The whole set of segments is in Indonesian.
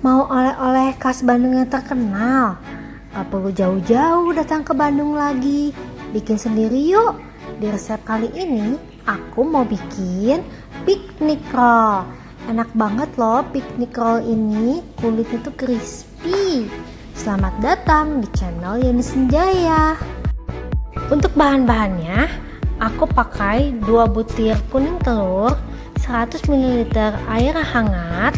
Mau oleh-oleh khas Bandung yang terkenal? Gak perlu jauh-jauh datang ke Bandung lagi. Bikin sendiri yuk. Di resep kali ini aku mau bikin piknik roll. Enak banget loh piknik roll ini. Kulitnya tuh crispy. Selamat datang di channel Yeni Senjaya. Untuk bahan-bahannya, aku pakai 2 butir kuning telur, 100 ml air hangat,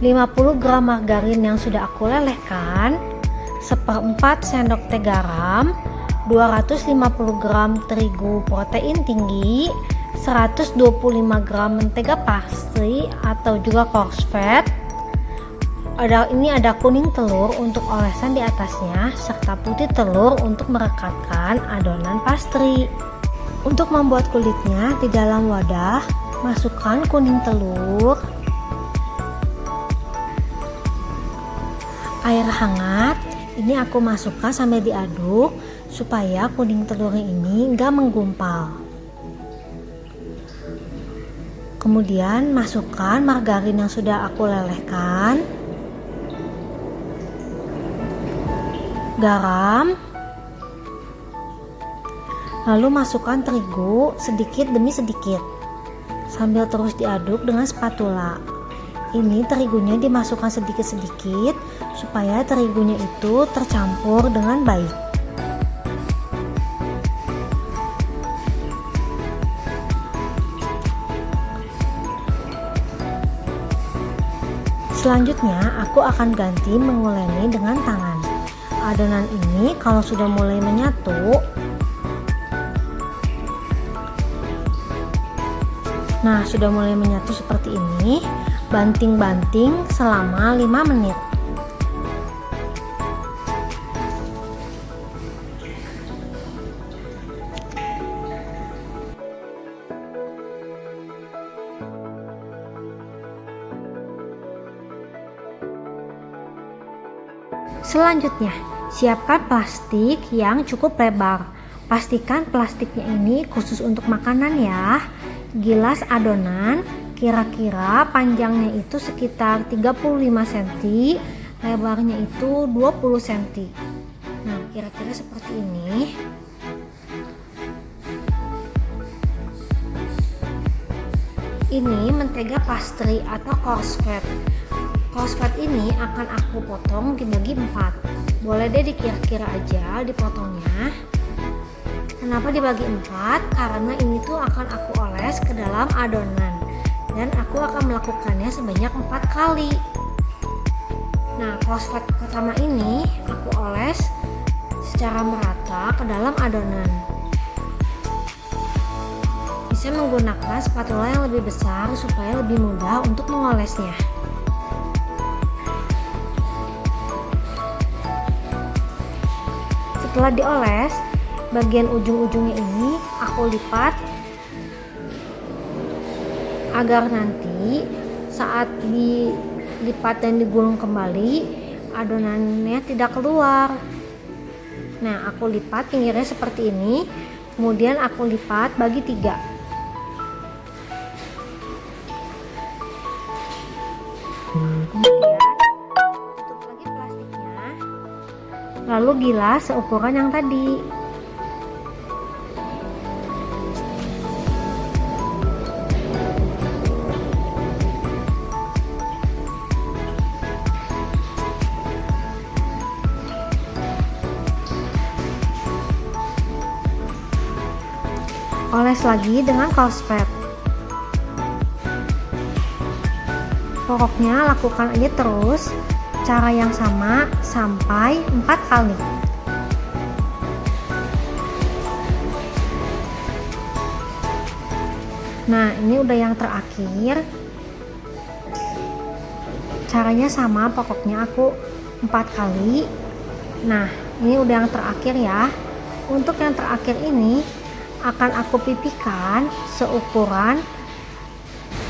50 gram margarin yang sudah aku lelehkan, 1/4 sendok teh garam, 250 gram terigu protein tinggi, 125 gram mentega pastry atau juga coarse fat. Ini ada kuning telur untuk olesan di atasnya, serta putih telur untuk merekatkan adonan pastry. Untuk membuat kulitnya, di dalam wadah masukkan kuning telur, air hangat. Ini aku masukkan sambil diaduk supaya kuning telurnya ini enggak menggumpal. Kemudian masukkan margarin yang sudah aku lelehkan, garam, lalu masukkan terigu sedikit demi sedikit sambil terus diaduk dengan spatula. Ini terigunya dimasukkan sedikit-sedikit supaya terigunya itu tercampur dengan baik. Selanjutnya aku akan ganti menguleni dengan tangan. Adonan ini kalau sudah mulai menyatu, sudah mulai menyatu seperti ini, banting-banting selama 5 menit. Selanjutnya, siapkan plastik yang cukup lebar. Pastikan plastiknya ini khusus untuk makanan ya. Gilas adonan kira-kira panjangnya itu sekitar 35 cm, lebarnya itu 20 cm. Nah, kira-kira seperti ini. Ini mentega pastry atau coarse fat. Coarse fat ini akan aku potong dibagi 4. Boleh deh dikira-kira aja dipotongnya. Kenapa dibagi 4? Karena ini tuh akan aku oles ke dalam adonan, dan aku akan melakukannya sebanyak 4 kali. Nah, coarse fat pertama ini aku oles secara merata ke dalam adonan. Bisa menggunakan spatula yang lebih besar supaya lebih mudah untuk mengolesnya. Setelah dioles, bagian ujung-ujungnya ini aku lipat agar nanti saat dilipat dan digulung kembali adonannya tidak keluar. Nah, aku lipat pinggirnya seperti ini, kemudian aku lipat bagi 3. Kemudian tutup lagi plastiknya, lalu gilas seukuran yang tadi. Oles lagi dengan coarse fat. Pokoknya lakukan aja terus cara yang sama sampai 4 kali. Nah, ini udah yang terakhir. Caranya sama, pokoknya aku 4 kali. Nah, ini udah yang terakhir ya. Untuk yang terakhir ini akan aku pipihkan seukuran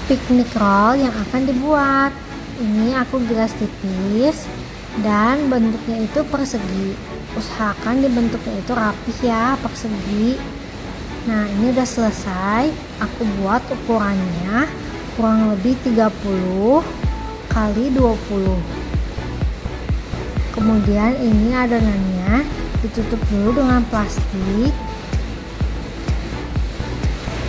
piknik roll yang akan dibuat. Ini aku gilas tipis dan bentuknya itu persegi. Usahakan dibentuknya itu rapih ya, persegi. Nah, ini udah selesai. Aku buat ukurannya kurang lebih 30 kali 20. Kemudian ini adonannya ditutup dulu dengan plastik.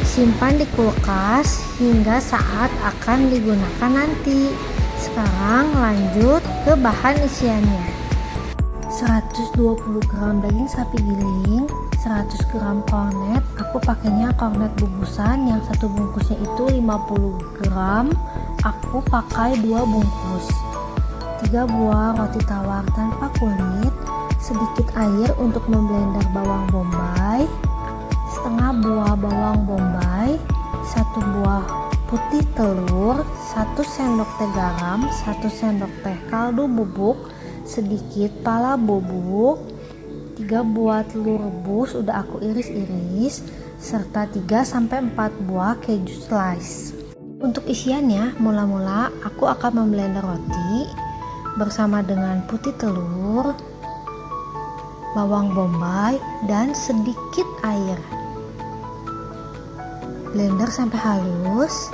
Simpan di kulkas hingga saat akan digunakan nanti. Sekarang lanjut ke bahan isiannya. 120 gram daging sapi giling, 100 gram kornet. Aku pakainya kornet bungkusan, yang satu bungkusnya itu 50 gram. Aku pakai 2 bungkus. 3 buah roti tawar tanpa kulit, sedikit air untuk memblender bawang bombay, setengah buah bawang bombay, 1 buah putih telur, 1 sendok teh garam, 1 sendok teh kaldu bubuk, sedikit pala bubuk, 3 buah telur rebus udah aku iris-iris, serta 3-4 buah keju slice. Untuk isiannya, mula-mula aku akan memblender roti bersama dengan putih telur, bawang bombay, dan sedikit air. Blender sampai halus,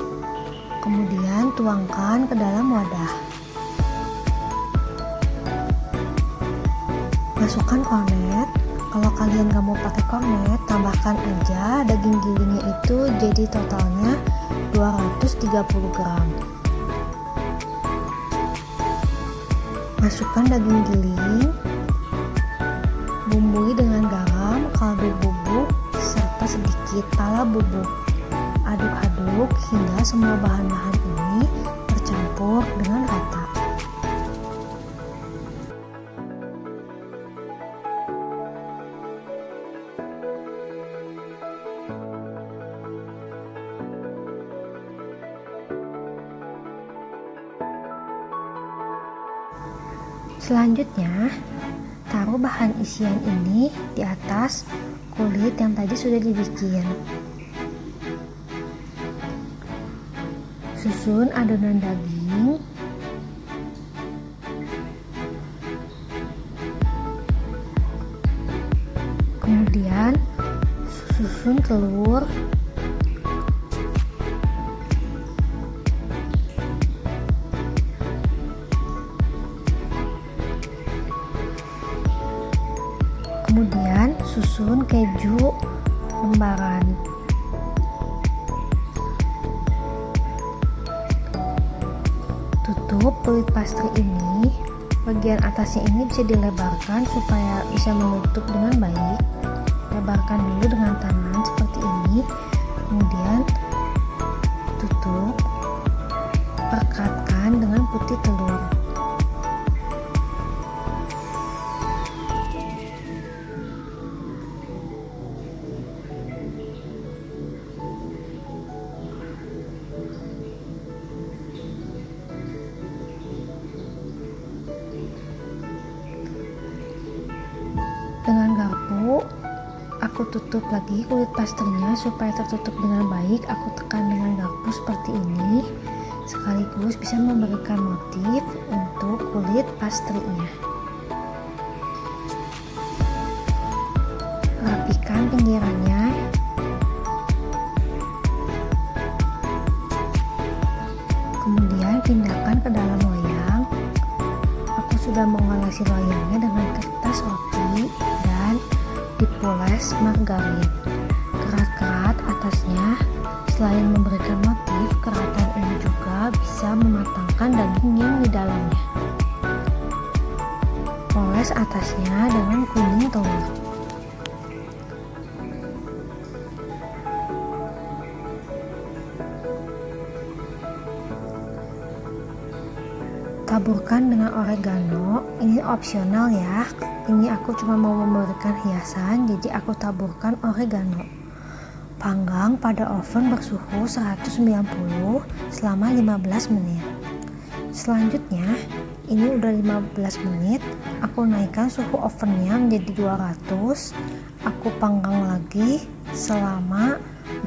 kemudian tuangkan ke dalam wadah. Masukkan kornet. Kalau kalian gak mau pakai kornet, tambahkan aja daging gilingnya itu, jadi totalnya 230 gram. Masukkan daging giling, bumbui dengan garam, kaldu bubuk, serta sedikit pala bubuk. Aduk-aduk hingga semua bahan-bahan ini tercampur dengan rata. Selanjutnya, taruh bahan isian ini di atas kulit yang tadi sudah dibikin. Susun adonan daging, kemudian susun telur, kemudian susun keju lembaran. Tutup kulit pastry ini, bagian atasnya ini bisa dilebarkan supaya bisa menutup dengan baik. Lebarkan dulu dengan tangan seperti ini, kemudian tutup, rekatkan dengan putih telur. Dengan garpu, aku tutup lagi kulit pastrinya supaya tertutup dengan baik. Aku tekan dengan garpu seperti ini, sekaligus bisa memberikan motif untuk kulit pastrinya. Rapikan pinggirannya. Kemudian pindahkan ke dalam loyang. Aku sudah mengolesi loyangnya dengan kertas roti dan dipoles margarin. Kerat-kerat atasnya. Selain memberikan motif, keratan ini juga bisa mematangkan daging yang di dalamnya. Poles atasnya dengan kuning telur. Taburkan dengan oregano, ini opsional ya. Ini aku cuma mau memberikan hiasan, jadi aku taburkan oregano. Panggang pada oven bersuhu 190 selama 15 menit. Selanjutnya, ini udah 15 menit, aku naikkan suhu ovennya menjadi 200. Aku panggang lagi selama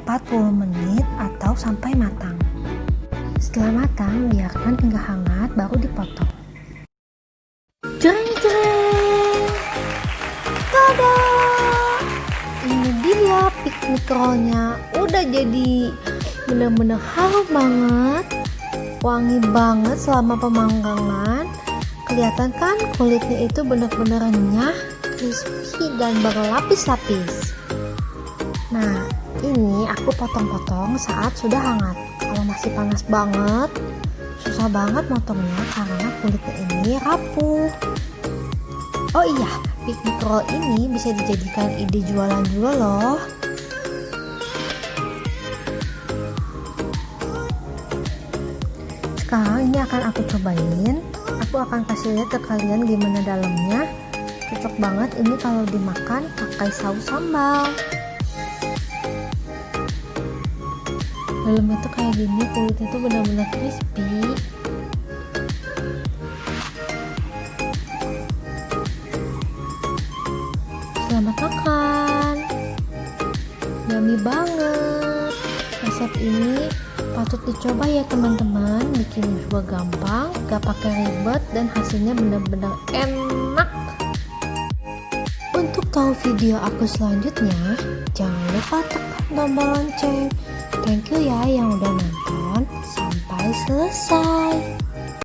40 menit atau sampai matang. Setelah matang, biarkan hingga hangat baru dipotong. Jreng jreng, tada! Ini dia piknik rollnya, udah jadi bener-bener harum banget. wangi banget selama pemanggangan. Kelihatan kan kulitnya itu benar-benar renyah, crispy dan berlapis-lapis. Nah, ini aku potong-potong saat sudah hangat. Kalau masih panas banget, susah banget motongnya karena kulitnya ini rapuh. Oh iya, piknik roll ini bisa dijadikan ide jualan juga loh. Sekarang ini akan aku cobain. Aku akan kasih lihat ke kalian gimana dalamnya. Cocok banget ini kalau dimakan pakai saus sambal. Dalamnya tuh kayak gini, kulitnya tuh benar-benar crispy. Selamat makan. Yummy banget. Resep ini patut dicoba ya teman-teman. Bikin juga gampang, gak pakai ribet, dan hasilnya benar-benar enak. Untuk tahu video aku selanjutnya, jangan lupa tekan tombol lonceng. Thank you ya yang udah nonton sampai selesai.